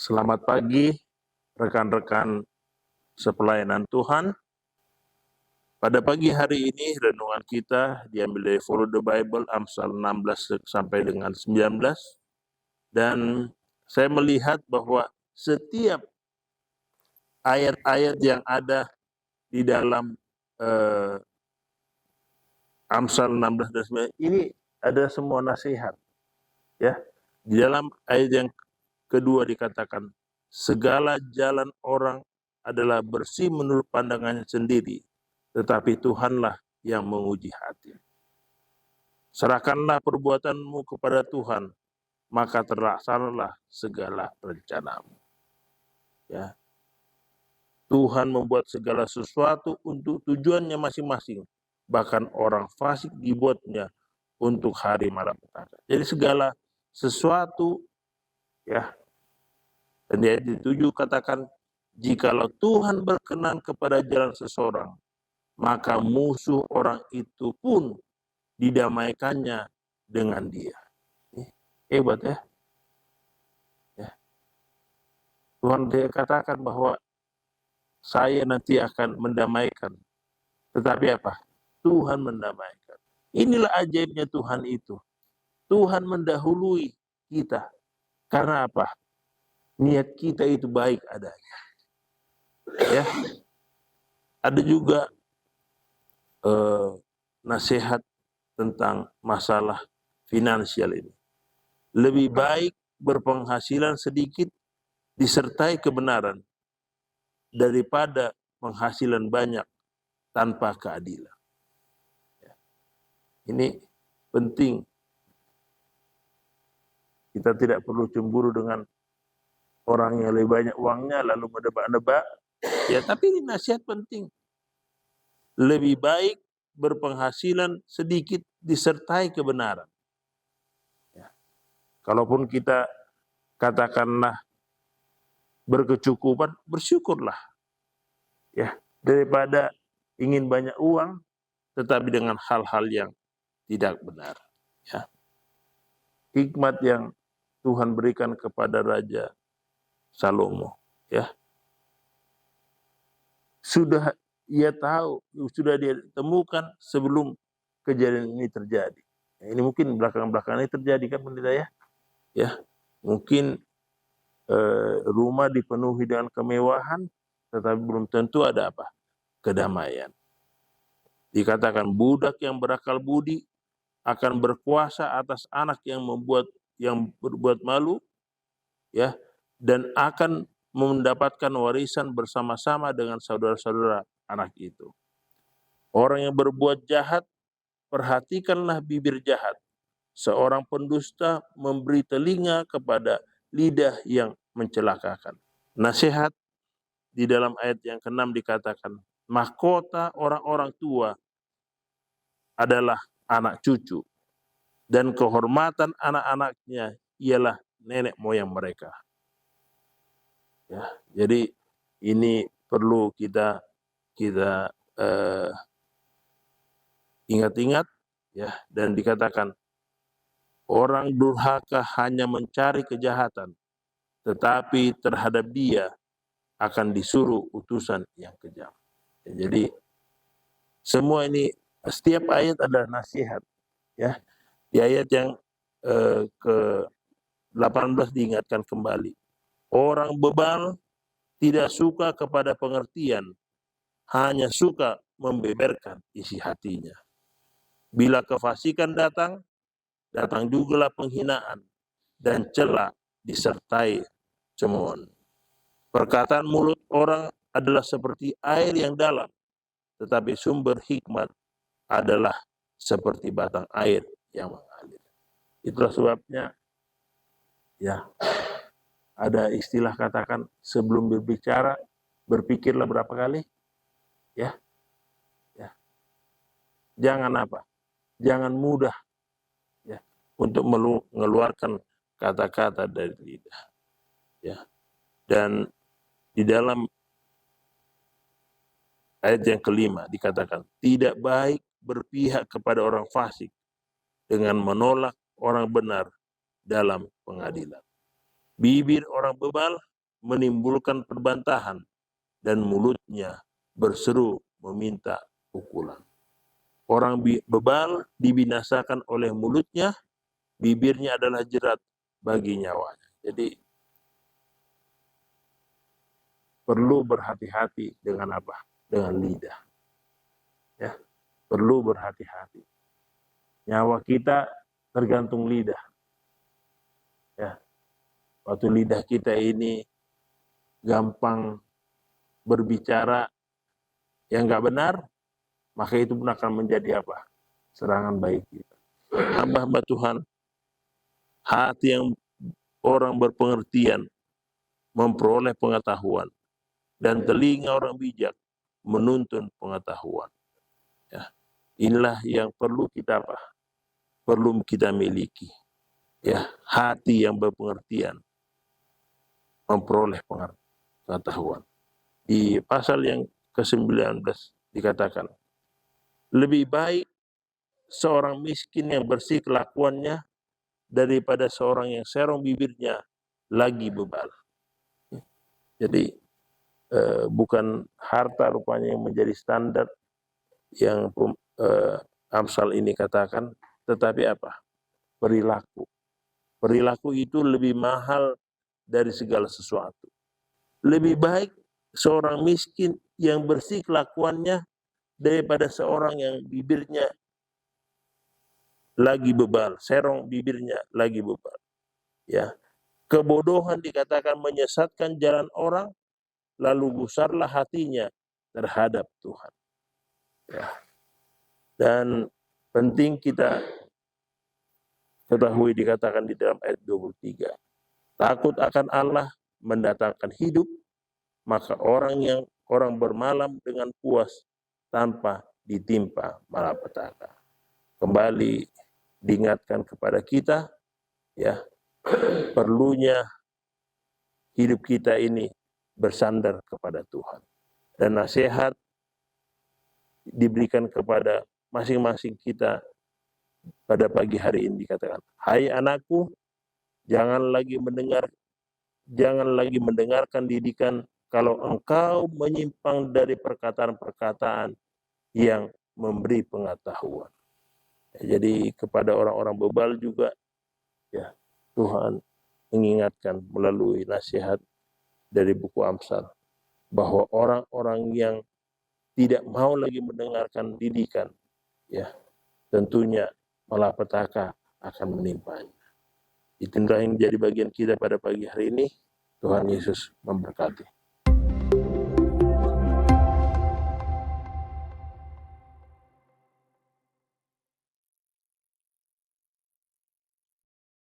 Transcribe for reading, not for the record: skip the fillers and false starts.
Selamat pagi rekan-rekan sepelayanan Tuhan. Pada pagi hari ini renungan kita diambil dari Follow the Bible Amsal 16 sampai dengan 19, dan saya melihat bahwa setiap ayat-ayat yang ada di dalam Amsal 16 dan 19 ini ada semua nasihat, ya. Di dalam ayat yang kedua dikatakan, segala jalan orang adalah bersih menurut pandangannya sendiri, tetapi Tuhanlah yang menguji hati. Serahkanlah perbuatanmu kepada Tuhan, maka terlaksanalah segala rencanamu. Ya. Tuhan membuat segala sesuatu untuk tujuannya masing-masing. Bahkan orang fasik dibuatnya untuk hari malapetaka. Jadi segala sesuatu, ya. Dan di ayat 7 katakan, jikalau Tuhan berkenan kepada jalan seseorang, maka musuh orang itu pun didamaikannya dengan dia. Hebat, ya. Tuhan dia katakan bahwa saya nanti akan mendamaikan. Tetapi apa? Tuhan mendamaikan. Inilah ajaibnya Tuhan itu. Tuhan mendahului kita. Karena apa? Niat kita itu baik adanya. Ya. Ada juga nasihat tentang masalah finansial ini. Lebih baik berpenghasilan sedikit disertai kebenaran daripada penghasilan banyak tanpa keadilan. Ini penting. Kita tidak perlu cemburu dengan orang yang lebih banyak uangnya lalu menebak-nebak. Ya, tapi ini nasihat penting. Lebih baik berpenghasilan sedikit disertai kebenaran. Ya. Kalaupun kita katakanlah berkecukupan, bersyukurlah. Ya, daripada ingin banyak uang tetapi dengan hal-hal yang tidak benar. Ya. Hikmat yang Tuhan berikan kepada Raja Salomo, ya. Sudah ia tahu, sudah dia temukan sebelum kejadian ini terjadi. Ya, ini mungkin belakang-belakang ini terjadi kan, pendeta, ya. Ya, mungkin rumah dipenuhi dengan kemewahan, tetapi belum tentu ada apa? Kedamaian. Dikatakan budak yang berakal budi akan berkuasa atas anak yang berbuat malu, ya, dan akan mendapatkan warisan bersama-sama dengan saudara-saudara anak itu. Orang yang berbuat jahat, perhatikanlah bibir jahat. Seorang pendusta memberi telinga kepada lidah yang mencelakakan. Nasihat di dalam ayat yang ke-6 dikatakan, mahkota orang-orang tua adalah anak cucu, dan kehormatan anak-anaknya ialah nenek moyang mereka. Ya, jadi ini perlu kita ingat-ingat, ya. Dan dikatakan orang durhaka hanya mencari kejahatan, tetapi terhadap dia akan disuruh utusan yang kejam. Ya, jadi semua ini, setiap ayat adalah nasihat, ya. Di ayat yang ke-18 diingatkan kembali, orang bebal tidak suka kepada pengertian, hanya suka membeberkan isi hatinya. Bila kefasikan datang jugalah penghinaan, dan cela disertai cemoohan. Perkataan mulut orang adalah seperti air yang dalam, tetapi sumber hikmat adalah seperti batang air yang mengalir. Itulah sebabnya, ya, ada istilah katakan, sebelum berbicara berpikirlah berapa kali, ya. Ya. Jangan apa? Jangan mudah, ya, untuk mengeluarkan kata-kata dari lidah. Ya. Dan di dalam ayat yang ke-5 dikatakan, tidak baik berpihak kepada orang fasik dengan menolak orang benar dalam pengadilan. Bibir orang bebal menimbulkan perbantahan, dan mulutnya berseru meminta pukulan. Orang bebal dibinasakan oleh mulutnya, bibirnya adalah jerat bagi nyawanya. Jadi perlu berhati-hati dengan apa? Dengan lidah. Ya, perlu berhati-hati. Nyawa kita tergantung lidah. Ya, waktu lidah kita ini gampang berbicara yang nggak benar, maka itu pun akan menjadi apa? Serangan bagi kita. Hamba-hamba Tuhan, hati yang orang berpengertian memperoleh pengetahuan, dan telinga orang bijak menuntun pengetahuan. Ya, inilah yang perlu kita apa? Perlu kita miliki. Ya, hati yang berpengertian memperoleh pengetahuan. Di pasal yang ke-19 dikatakan, lebih baik seorang miskin yang bersih kelakuannya daripada seorang yang serong bibirnya lagi bebal. Jadi bukan harta rupanya yang menjadi standar yang Amsal ini katakan, tetapi apa? Perilaku. Perilaku itu lebih mahal dari segala sesuatu. Lebih baik seorang miskin yang bersih kelakuannya daripada seorang yang bibirnya lagi bebal, serong bibirnya lagi bebal. Ya, kebodohan dikatakan menyesatkan jalan orang, lalu gusarlah hatinya terhadap Tuhan. Ya. Dan penting kita ketahui dikatakan di dalam ayat 23, takut akan Allah mendatangkan hidup, maka orang bermalam dengan puas tanpa ditimpa malapetaka. Kembali diingatkan kepada kita, ya, perlunya hidup kita ini bersandar kepada Tuhan. Dan nasihat diberikan kepada masing-masing kita pada pagi hari ini dikatakan, hai anakku, jangan lagi mendengarkan didikan kalau engkau menyimpang dari perkataan-perkataan yang memberi pengetahuan. Jadi kepada orang-orang bebal juga, ya, Tuhan mengingatkan melalui nasihat dari buku Amsal bahwa orang-orang yang tidak mau lagi mendengarkan didikan, ya, tentunya malapetaka akan menimpanya. Itulah yang menjadi bagian kita pada pagi hari ini. Tuhan Yesus memberkati.